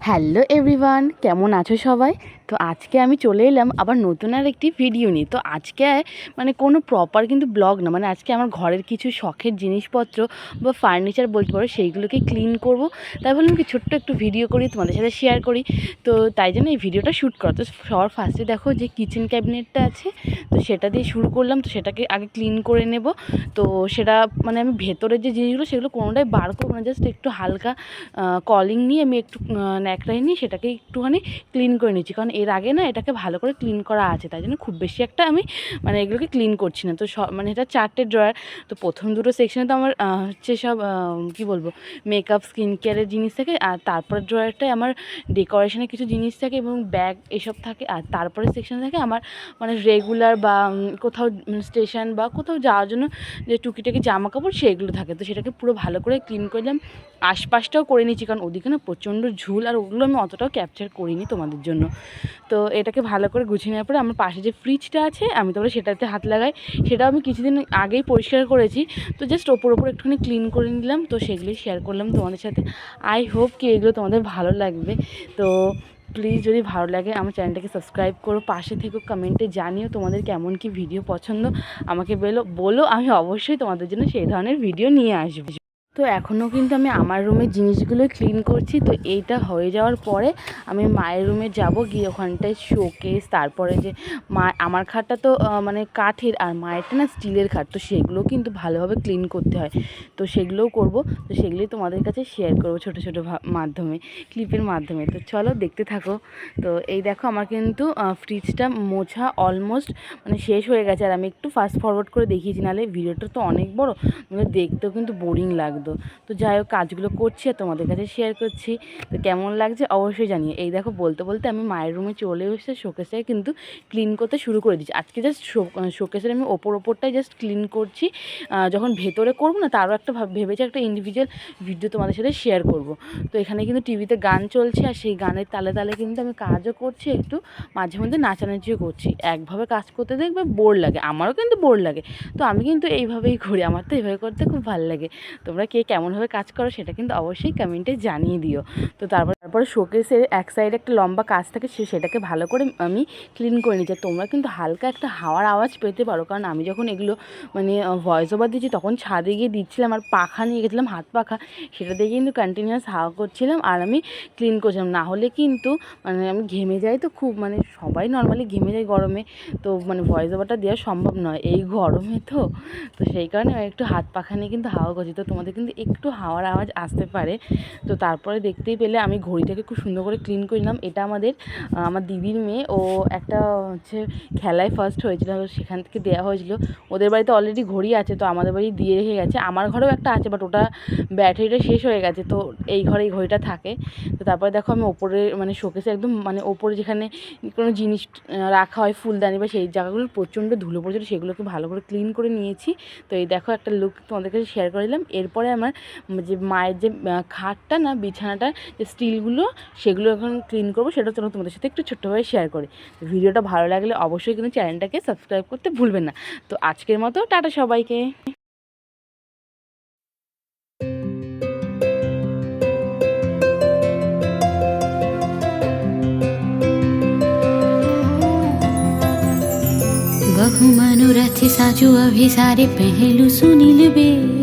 Hello everyone, কেমন আছো সবাই? তো আজকে আমি চলে এলাম আবার নতুন আর একটি ভিডিও নিয়ে। তো আজকে কোনো প্রপার কিন্তু ব্লগ না, আজকে আমার ঘরের কিছু শখের জিনিসপত্র বা ফার্নিচার বলতে পারো সেইগুলোকে ক্লিন করব। তাই ভাবলাম কি ছোট্ট একটু ভিডিও করি, তোমাদের সাথে শেয়ার করি। তো তাই জন্য এই ভিডিওটা শ্যুট করা। তো সবার ফার্স্টে দেখো যে কিচেন ক্যাবিনেটটা আছে, তো সেটা দিয়ে শুরু করলাম। তো সেটাকে আগে ক্লিন করে নেব। তো সেটা আমি ভেতরের যে জিনিসগুলো সেগুলো কোনোটাই বার করবো না, জাস্ট একটু হালকা কলিং নিয়ে আমি একটু ন্যাকড়াই নিয়ে সেটাকে একটুখানি ক্লিন করে নিচ্ছি, কারণ এর আগে না এটাকে ভালো করে ক্লিন করা আছে, তাই জন্য খুব বেশি একটা আমি এগুলোকে ক্লিন করছি না। তো এটা 4টে ড্রয়ার। তো প্রথম দুটো সেকশনে তো আমার হচ্ছে সব কী বলবো, মেকআপ স্কিন কেয়ারের জিনিস থাকে, আর তারপরের ড্রয়ারটায় আমার ডেকোরেশনের কিছু জিনিস থাকে এবং ব্যাগ এসব থাকে, আর তারপরে সেকশনে থাকে আমার রেগুলার বা কোথাও স্টেশন বা কোথাও যাওয়ার জন্য যে টুকিটাকি জামা কাপড় সেগুলো থাকে। তো সেটাকে পুরো ভালো করে ক্লিন করলাম, আশপাশটাও করে নিচ্ছি, কারণ ওদিকে না প্রচণ্ড ঝুল, আর ওগুলো আমি অতটাও ক্যাপচার করিনি তোমাদের জন্য। তো এটাকে ভালো করে গুছিয়ে নেওয়ার পরে আমার পাশে যে ফ্রিজটা আছে আমি তারপরে সেটাতে হাত লাগাই। সেটাও আমি কিছুদিন আগেই পরিষ্কার করেছি। তো জাস্ট ওপর একটুখানি ক্লিন করে নিলাম। তো সেগুলোই শেয়ার করলাম তোমাদের সাথে। আই হোপ কি এগুলো তোমাদের ভালো লাগবে। তো প্লিজ যদি ভালো লাগে আমার চ্যানেলটাকে সাবস্ক্রাইব করো, পাশে থেকেও, কমেন্টে জানিও তোমাদের কেমন কি ভিডিও পছন্দ, আমাকে বলো, আমি অবশ্যই তোমাদের জন্য সেই ধরনের ভিডিও নিয়ে আসবো। তো এখনও কিন্তু আমি আমার রুমের জিনিসগুলো ক্লিন করছি। তো এইটা হয়ে যাওয়ার পরে আমি মায়ের রুমে যাব, গিয়ে ওখানটায় শোকেস, তারপরে যে আমার খাটটা তো কাঠের, আর মায়েরটা না স্টিলের খাট, তো সেগুলো কিন্তু ভালোভাবে ক্লিন করতে হয়। তো সেগুলোও করব। তো সেগুলোই তোমাদের কাছে শেয়ার করব ছোটো ছোটো মাধ্যমে, ক্লিপের মাধ্যমে। তো চলো দেখতে থাকো। তো এই দেখো আমার কিন্তু ফ্রিজটা মোছা অলমোস্ট শেষ হয়ে গেছে, আর আমি একটু ফাস্ট ফরওয়ার্ড করে দেখিয়েছি, নাহলে ভিডিওটা তো অনেক বড়, দেখতেও কিন্তু বোরিং লাগতো। তো যাই হোক, কাজগুলো করছি আর তোমাদের কাছে শেয়ার করছি। তো কেমন লাগছে অবশ্যই জানিয়ে। এই দেখো বলতে বলতে আমি মায়ের রুমে চলে এসে শোকেসটাকে কিন্তু ক্লিন করতে শুরু করে দিচ্ছি। আজকে জাস্ট শোকেসের আমি ওপরটাই জাস্ট ক্লিন করছি। যখন ভেতরে করবো না, তারও একটা ভেবেছি একটা ইন্ডিভিজুয়াল ভিডিও তোমাদের সাথে শেয়ার করব। তো এখানে কিন্তু টিভিতে গান চলছে, আর সেই গানের তালে তালে কিন্তু আমি কাজও করছি, একটু মাঝে মধ্যে নাচানাচিও করছি। একভাবে কাজ করতে দেখবে বোর লাগে, আমারও কিন্তু বোর লাগে। তো আমি কিন্তু এইভাবেই করি, আমার তো এইভাবে করতে খুব ভালো লাগে। তোমরা কে কেমনভাবে কাজ করো সেটা কিন্তু অবশ্যই কমেন্টে জানিয়ে দিও। তো তারপরে শোকেসের এক সাইডে একটা লম্বা কাজ থাকে, সেটাকে ভালো করে আমি ক্লিন করে নিচ্ছি। তোমরা কিন্তু হালকা একটা হাওয়ার আওয়াজ পেতে পারো, কারণ আমি যখন এগুলো ভয়েস ওভার দিচ্ছি তখন ছাদে গিয়ে দিচ্ছিলাম, আর পাখা নিয়ে গেছিলাম, হাত পাখা, সেটা দিয়ে কিন্তু কন্টিনিউয়াস হাওয়া করছিলাম আর আমি ক্লিন করছিলাম। না হলে কিন্তু আমি ঘেমে যাই, তো খুব সবাই নর্মালি ঘেমে যায় গরমে, তো ভয়েস ওভারটা দেওয়া সম্ভব নয় এই গরমে। তো সেই কারণে একটু হাত পাখা নিয়ে কিন্তু হাওয়া করছি। তো তোমাদের কিন্তু একটু হাওয়ার আওয়াজ আসতে পারে। তো তারপরে দেখতেই পেলে আমি ঘড়িটাকে খুব সুন্দর করে ক্লিন করে নিলাম। এটা আমার দিদির মেয়ে, ও একটা হচ্ছে খেলায় ফার্স্ট হয়েছিল, সেখান থেকে দেওয়া হয়েছিল। ওদের বাড়িতে অলরেডি ঘড়ি আছে, তো আমাদের বাড়ি দিয়ে রেখে গেছে। আমার ঘরেও একটা আছে, বাট ওটা ব্যাটারিটা শেষ হয়ে গেছে, তো এই ঘরে এই ঘড়িটা থাকে। তো তারপরে দেখো আমি ওপরে শোকেসে একদম ওপরে যেখানে কোনো জিনিস রাখা হয়, ফুলদানি বা সেই জায়গাগুলো প্রচণ্ড ধুলো পড়েছিল, সেগুলোকে ভালো করে ক্লিন করে নিয়েছি। তো এই দেখো একটা লুক তোমাদের কাছে শেয়ার করে দিলাম। এরপরে আমার যে মায়ের যে খাটটা না, বিছানাটা যে স্টিলগুলো, সেগুলো এখন ক্লিন করবো, সেটা চলো তোমাদের সাথে একটু ছোট্টভাবে শেয়ার করি। ভিডিওটা ভালো লাগলে অবশ্যই কিন্তু চ্যানেলটাকে সাবস্ক্রাইব করতে ভুলবেন না। তো আজকের মতো টাটা সবাইকে। बहु मनोरथ साजु अभिसारे पहलू सुनील बे।